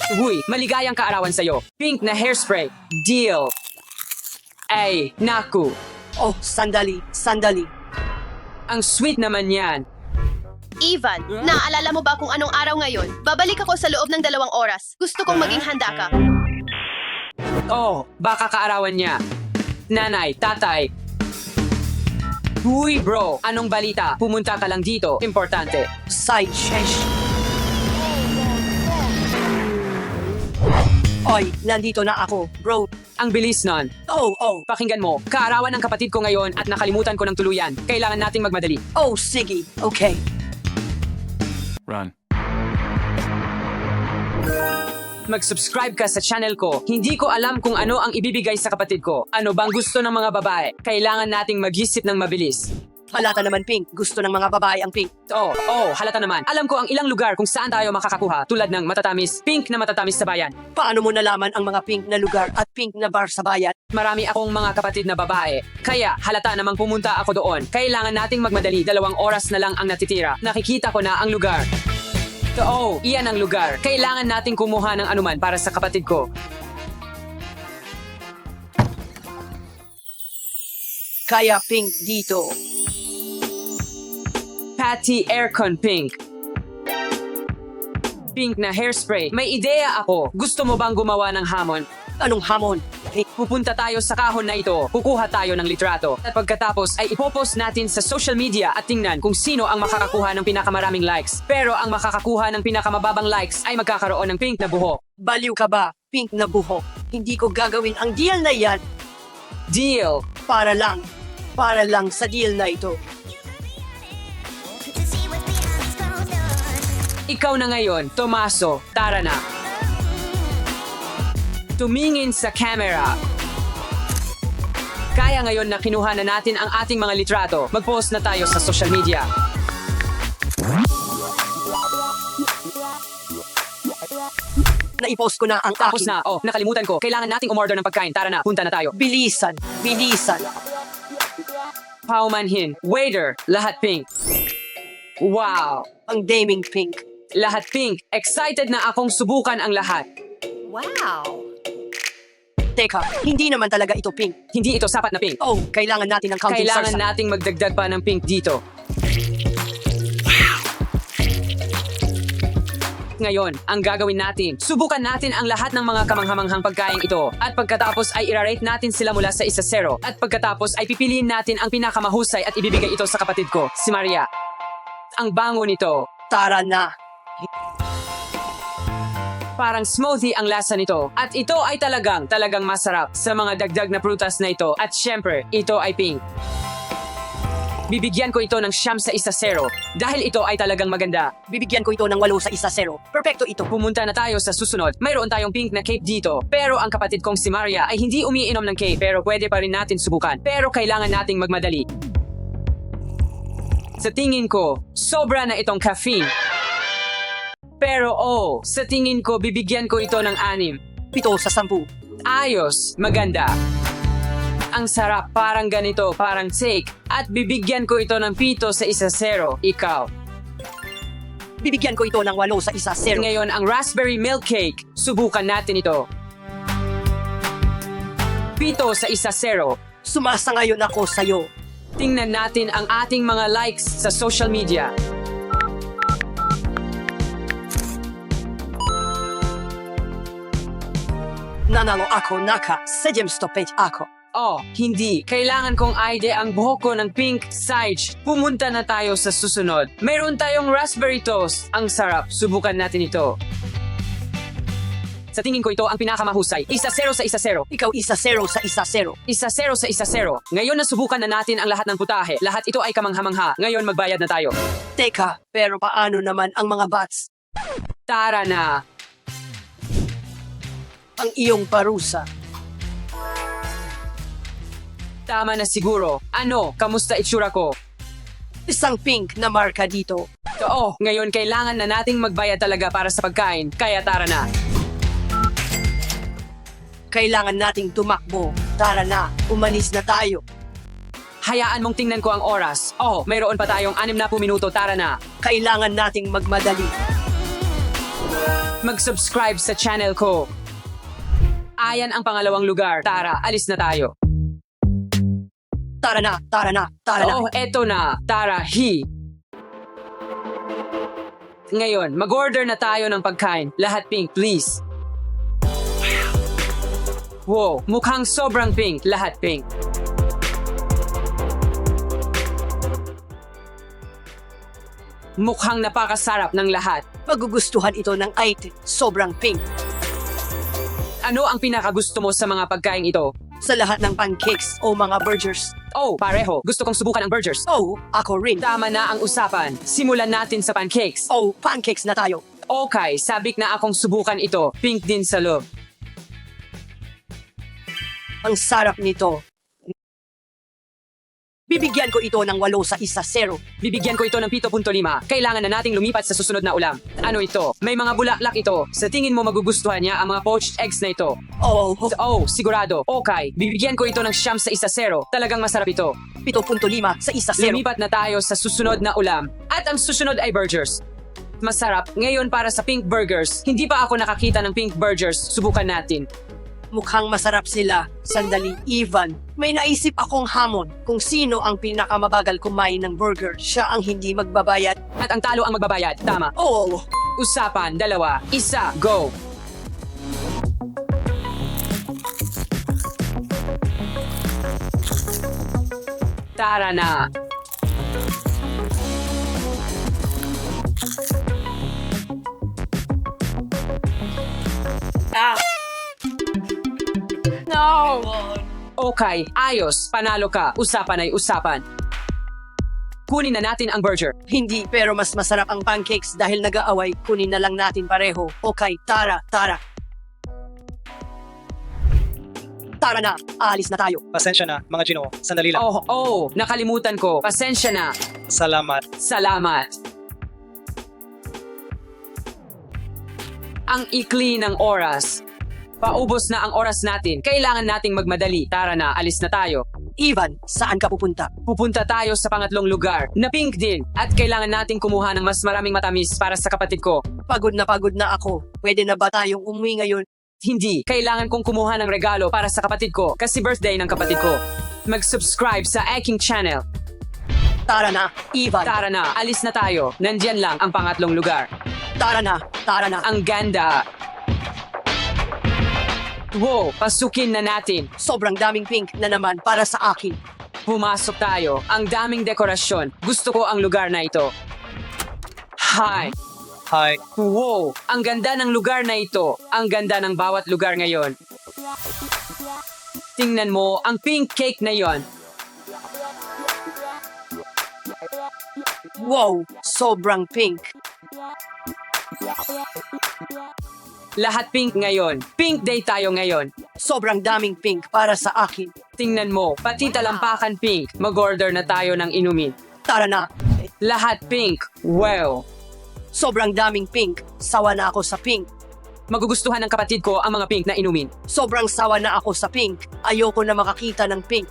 Huy, maligayang kaarawan sa'yo. Pink na hairspray. Deal. Ay, naku. Oh, sandali, sandali. Ang sweet naman yan. Ivan, naaalala mo ba kung anong araw ngayon? Babalik ako sa loob ng 2 oras. Gusto kong maging handa ka. Oh, baka kaarawan niya. Nanay, tatay. Huy bro, anong balita? Pumunta ka lang dito. Importante. Side shesh. Oy, nandito na ako, bro. Ang bilis nun. Oh, oh, Pakinggan mo, kaarawan ng kapatid ko ngayon at nakalimutan ko ng tuluyan. Kailangan nating magmadali. oh, sige, okay. Run. Mag-subscribe ka sa channel ko. Hindi ko alam kung ano ang ibibigay sa kapatid ko. Ano bang gusto ng mga babae? Kailangan nating mag-isip ng mabilis. Halata naman pink. Gusto ng mga babae ang pink. Oh, halata naman. Alam ko ang ilang lugar kung saan tayo makakakuha tulad ng matatamis, pink na matatamis sa bayan. Paano mo nalaman ang mga pink na lugar at pink na bar sa bayan? Marami akong mga kapatid na babae. Kaya halata namang pumunta ako doon. Kailangan nating magmadali. 2 oras na lang ang natitira. Nakikita ko na ang lugar. Iyan ang lugar. Kailangan nating kumuha ng anuman para sa kapatid ko. Kaya pink dito. Patty Aircon Pink. Pink na hairspray. May ideya ako. Gusto mo bang gumawa ng hamon? Anong hamon? Pupunta tayo sa kahon na ito, kukuha tayo ng litrato. At pagkatapos ay ipopost natin sa social media at tingnan kung sino ang makakakuha ng pinakamaraming likes. Pero ang makakakuha ng pinakamababang likes ay magkakaroon ng pink na buhok. Baliw ka ba? Pink na buhok. Hindi ko gagawin ang deal na yan Deal! para lang sa deal na ito. Ikaw na ngayon, Tomaso. Tara na. Tumingin sa camera. Kaya ngayon na kinuha na natin ang ating mga litrato, mag-post na tayo sa social media. Naipost ko na ang Tapos aking. na, nakalimutan ko. Kailangan nating umorder ng pagkain. Tara na, punta na tayo. Bilisan, bilisan. Paumanhin, waiter, lahat pink. Wow! Ang daming pink. Lahat pink. Excited na akong subukan ang lahat. Wow! Teka, hindi naman talaga ito pink. Hindi ito sapat na pink. Oh, kailangan natin ng counting Kailangan sarsa. nating magdagdag pa ng pink dito. Ngayon, ang gagawin natin, subukan natin ang lahat ng mga kamanghamanghang pagkain ito. At pagkatapos ay irarate natin sila mula sa 1-0. At pagkatapos ay pipiliin natin ang pinakamahusay at ibibigay ito sa kapatid ko, si Maria. Ang bango nito. Tara na. Parang smoothie ang lasa nito. At ito ay talagang masarap sa mga dagdag na prutas na ito. At syempre, ito ay pink. Bibigyan ko ito ng 9 sa 1-0 dahil ito ay talagang maganda. Bibigyan ko ito ng 8 sa 1-0. Perfecto ito. Pumunta na tayo sa susunod. Mayroon tayong pink na cape dito. Pero ang kapatid kong si Maria ay hindi umiinom ng cape pero pwede pa rin natin subukan. Pero kailangan nating magmadali. Sa tingin ko, sobra na itong caffeine. Pero sa tingin ko bibigyan ko ito ng 6. 7 sa 10. Ayos, maganda. Ang sarap, parang ganito, parang steak. At bibigyan ko ito ng 7 sa 1-0. Ikaw. Bibigyan ko ito ng 8 sa 1-0. Ngayon, ang raspberry milk cake. Subukan natin ito. 7 sa 1-0. Sumasangayon ako sa'yo. Tingnan natin ang ating mga likes sa social media. Nanalo ako, naka 7-5 ako. Hindi. Kailangan kong idea ang buhok ko ng pink sage. Pumunta na tayo sa susunod. Mayroon tayong raspberry toast. Ang sarap. Subukan natin ito. Sa tingin ko ito ang pinakamahusay. 1-0 sa 1-0. Ikaw 1-0 sa 1-0. 1-0 sa 1-0. Ngayon nasubukan na natin ang lahat ng putahe. Lahat ito ay kamangha-mangha. Ngayon magbayad na tayo. Teka, pero paano naman ang mga bats? Tara na. Ang iyong parusa. Tama na siguro. Ano? Kamusta itsura ko? Isang pink na marka dito. Ngayon kailangan na nating magbayad talaga para sa pagkain. Kaya tara na. Kailangan nating tumakbo. Tara na, umalis na tayo. Hayaan mong tingnan ko ang oras. Mayroon pa tayong 60 minuto. Tara na. Kailangan nating magmadali. mag-subscribe sa channel ko. Ayan ang pangalawang lugar. Tara, alis na tayo. Tara na, tara na, tara na. Oh, eto na. Tara, Ngayon, mag-order na tayo ng pagkain. Lahat pink, please. Wow, mukhang sobrang pink. Lahat pink. Mukhang napakasarap ng lahat. Magugustuhan ito ng IT. Sobrang pink. Ano ang pinakagusto mo sa mga pagkain ito? Sa lahat ng pancakes o mga burgers. Oh, pareho. Gusto kong subukan ang burgers. Oh, ako rin. Tama na ang usapan. Simulan natin sa pancakes. Oh, pancakes na tayo. Okay, sabik na akong subukan ito. Pink din sa loob. Ang sarap nito. Bibigyan ko ito ng 8-0. Bibigyan ko ito ng 7.5. Kailangan na nating lumipat sa susunod na ulam. Ano ito? May mga bulaklak ito. Sa tingin mo magugustuhan niya ang mga poached eggs na ito. Oh, Oh, sigurado. Okay, bibigyan ko ito ng 7/0. Talagang masarap ito. 7.5 sa 1-0. Lumipat na tayo sa susunod na ulam. At ang susunod ay burgers. Masarap. Ngayon para sa pink burgers. Hindi pa ako nakakita ng pink burgers. Subukan natin. Mukhang masarap sila. Sandali, Ivan. May naisip akong hamon. Kung sino ang pinakamabagal kumain ng burger, siya ang hindi magbabayad. At ang talo ang magbabayad. Tama. Oh, Usapan, 2, 1, go! Tara na! No! Okay, ayos. Panalo ka. Usapan ay usapan. Kunin na natin ang burger. hindi, pero mas masarap ang pancakes dahil nag-aaway. Kunin na lang natin pareho. Okay, tara, tara. Tara na, aalis na tayo. Pasensya na, mga Gino. Sandali lang. Oh, nakalimutan ko. Pasensya na. Salamat. Salamat. Ang ikli ng oras. Paubos na ang oras natin. Kailangan nating magmadali. Tara na, alis na tayo. Ivan, saan ka pupunta? Pupunta tayo sa pangatlong lugar na pink din at kailangan nating kumuha ng mas maraming matamis para sa kapatid ko. Pagod na ako. Pwede na ba tayong umuwi ngayon? Hindi, kailangan kong kumuha ng regalo para sa kapatid ko kasi birthday ng kapatid ko. Mag-subscribe sa aking channel. Tara na, Ivan. Tara na, alis na tayo. Nandyan lang ang pangatlong lugar. Tara na, tara na. Ang ganda. Wow, pasukin na natin. Sobrang daming pink na naman para sa akin. Pumasok tayo. Ang daming dekorasyon. Gusto ko ang lugar na ito. Hi. Hi. Wow, ang ganda ng lugar na ito. Ang ganda ng bawat lugar ngayon. Tingnan mo, ang pink cake na yon. Wow, sobrang pink. Lahat pink ngayon. Pink day tayo ngayon. Sobrang daming pink para sa akin. Tingnan mo, pati talampakan pink. Mag-order na tayo ng inumin. Tara na. Lahat pink. Wow. Sobrang daming pink. Sawa na ako sa pink. Magugustuhan ng kapatid ko ang mga pink na inumin. Sobrang sawa na ako sa pink. Ayoko na makakita ng pink.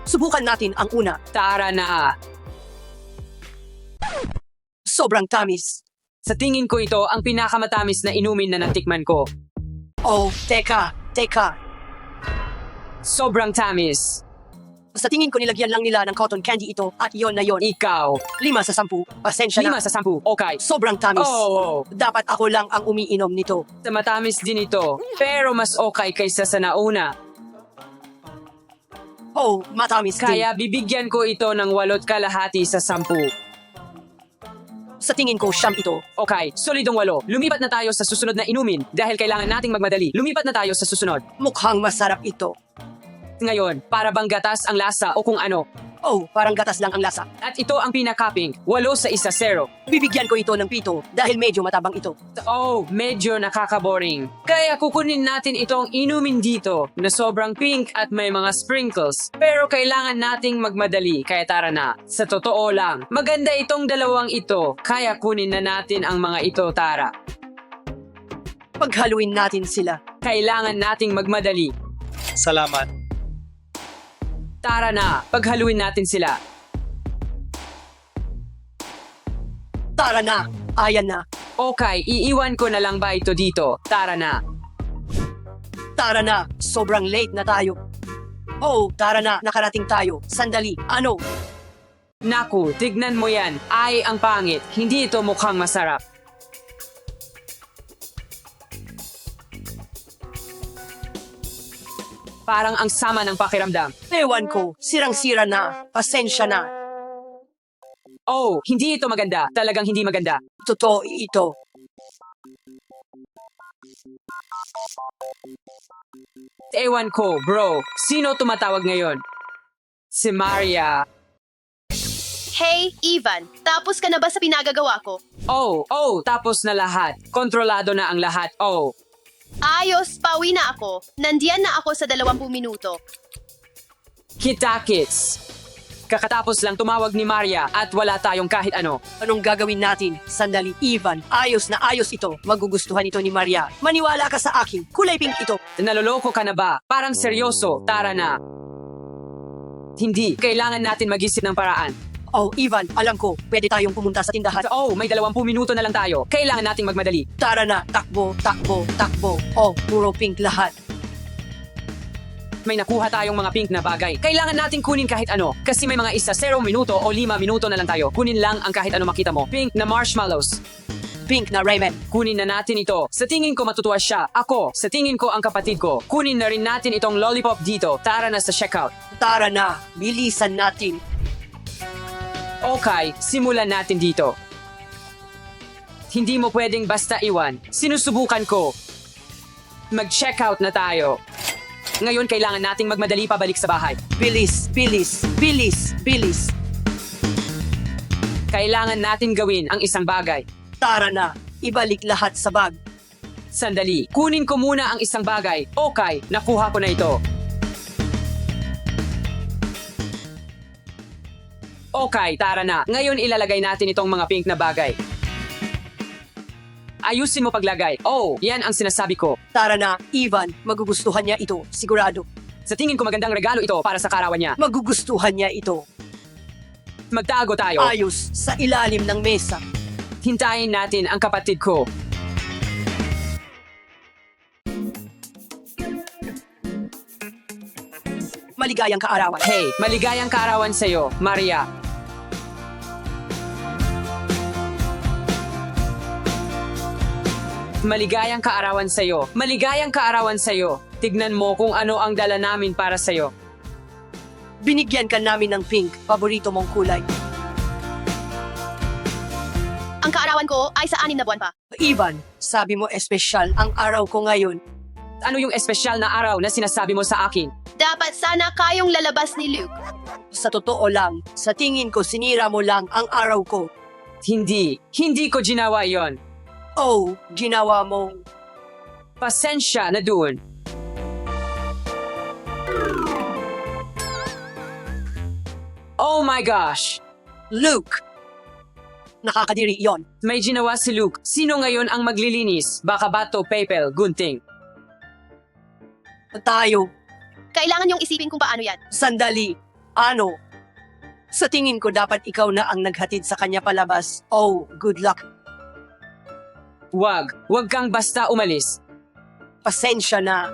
Subukan natin ang una. Tara na. Sobrang tamis. Sa tingin ko ito ang pinakamatamis na inumin na natikman ko. Oh, teka. Sobrang tamis. Sa tingin ko nilagyan lang nila ng cotton candy ito at yon na yon. Ikaw. 5/10. Pasensya 5 na. sa 10. Okay. Sobrang tamis. Oh. Dapat ako lang ang umiinom nito. Matamis din ito. Pero mas okay kaysa sa nauna. Oh, matamis din. Kaya bibigyan ko ito ng 8.5 sa 10. Sa tingin ko, siyam ito. Okay, solidong 8. Lumipat na tayo sa susunod na inumin dahil kailangan nating magmadali. Lumipat na tayo sa susunod. Mukhang masarap ito. Ngayon, para bang gatas ang lasa o kung ano. Oh, parang gatas lang ang lasa. At ito ang pinaka-pink. 8/0. Bibigyan ko ito ng 7 dahil medyo matabang ito. Oh, medyo nakaka-boring. Kaya kukunin natin itong inumin dito na sobrang pink at may mga sprinkles. Pero kailangan nating magmadali, kaya tara na. Sa totoo lang, maganda itong dalawang ito. Kaya kunin na natin ang mga ito, tara. Paghaluin natin sila. Kailangan nating magmadali. Salamat. Tara na, paghaluin natin sila. Tara na. Ayan na. Okay, iiwan ko na lang ba ito dito? Tara na. Tara na. Sobrang late na tayo. Oh, tara na. Nakarating tayo. Sandali. Ano? Naku, tignan mo yan. Ay, ang pangit. Hindi ito mukhang masarap. Parang ang sama ng pakiramdam. Ewan ko. Sirang-sira na. Pasensya na. Oh, hindi ito maganda. Talagang hindi maganda. Totoo ito. Ewan ko, bro. Sino tumatawag ngayon? Si Maria. Hey, Ivan, tapos ka na ba sa pinagagawa ko? Tapos na lahat. Kontrolado na ang lahat. Ayos, pauwi na ako. Nandiyan na ako sa 20 minuto. Kitakits. Kakatapos lang tumawag ni Maria at wala tayong kahit ano. Anong gagawin natin? Sandali, Ivan. Ayos na ayos ito. Magugustuhan ito ni Maria. Maniwala ka sa akin. Kulay pink ito. Naloloko ka na ba? Parang seryoso. Tara na. Hindi. Kailangan natin mag-isip ng paraan. Oh, Ivan, alam ko. Pwede tayong pumunta sa tindahan. May 20 minuto na lang tayo. Kailangan nating magmadali. Tara na. Takbo, takbo, takbo. Oh, puro pink lahat. May nakuha tayong mga pink na bagay. Kailangan nating kunin kahit ano. Kasi may mga 0 minuto o 5 minuto na lang tayo. Kunin lang ang kahit ano makita mo. Pink na marshmallows. Pink na ramen. Kunin na natin ito. Sa tingin ko matutuwa siya. Ako, sa tingin ko ang kapatid ko. Kunin na rin natin itong lollipop dito. Tara na sa checkout. Tara na. Bilisan natin. Okay, simulan natin dito. Hindi mo pwedeng basta iwan. Sinusubukan ko. Mag-checkout na tayo. Ngayon kailangan nating magmadali pabalik sa bahay. Bilis, bilis, bilis, bilis. Kailangan natin gawin ang isang bagay. Tara na. Ibalik lahat sa bag. Sandali, kunin ko muna ang isang bagay. Okay, nakuha ko na ito. Okay, tara na. Ngayon ilalagay natin itong mga pink na bagay. Ayusin mo paglagay. Yan ang sinasabi ko. Tara na. Ivan, magugustuhan niya ito. Sigurado. Sa tingin ko magandang regalo ito para sa karawan niya. Magugustuhan niya ito. Magtago tayo. Ayos. Sa ilalim ng mesa. Hintayin natin ang kapatid ko. Maligayang kaarawan. Hey, maligayang kaarawan sa'yo, Maria. Maligayang kaarawan sa'yo. Maligayang kaarawan sa'yo. Tignan mo kung ano ang dala namin para sa'yo. Binigyan ka namin ng pink. Paborito mong kulay. Ang kaarawan ko ay sa 6 na buwan pa. Ivan, sabi mo espesyal ang araw ko ngayon. Ano yung espesyal na araw na sinasabi mo sa akin? Dapat sana kayong lalabas ni Luke. Sa totoo lang, sa tingin ko sinira mo lang ang araw ko. Hindi ko ginawa yon. Oh, ginawa mo. Pasensya na doon. Oh my gosh! Luke! Nakakadiri yon. May ginawa si Luke. Sino ngayon ang maglilinis? Baka bato, papel, gunting. Tayo. Kailangan yung isipin kung paano yan. Sandali. Ano? Sa tingin ko dapat ikaw na ang naghatid sa kanya palabas. Oh, good luck. Wag kang basta umalis. Pasensya na.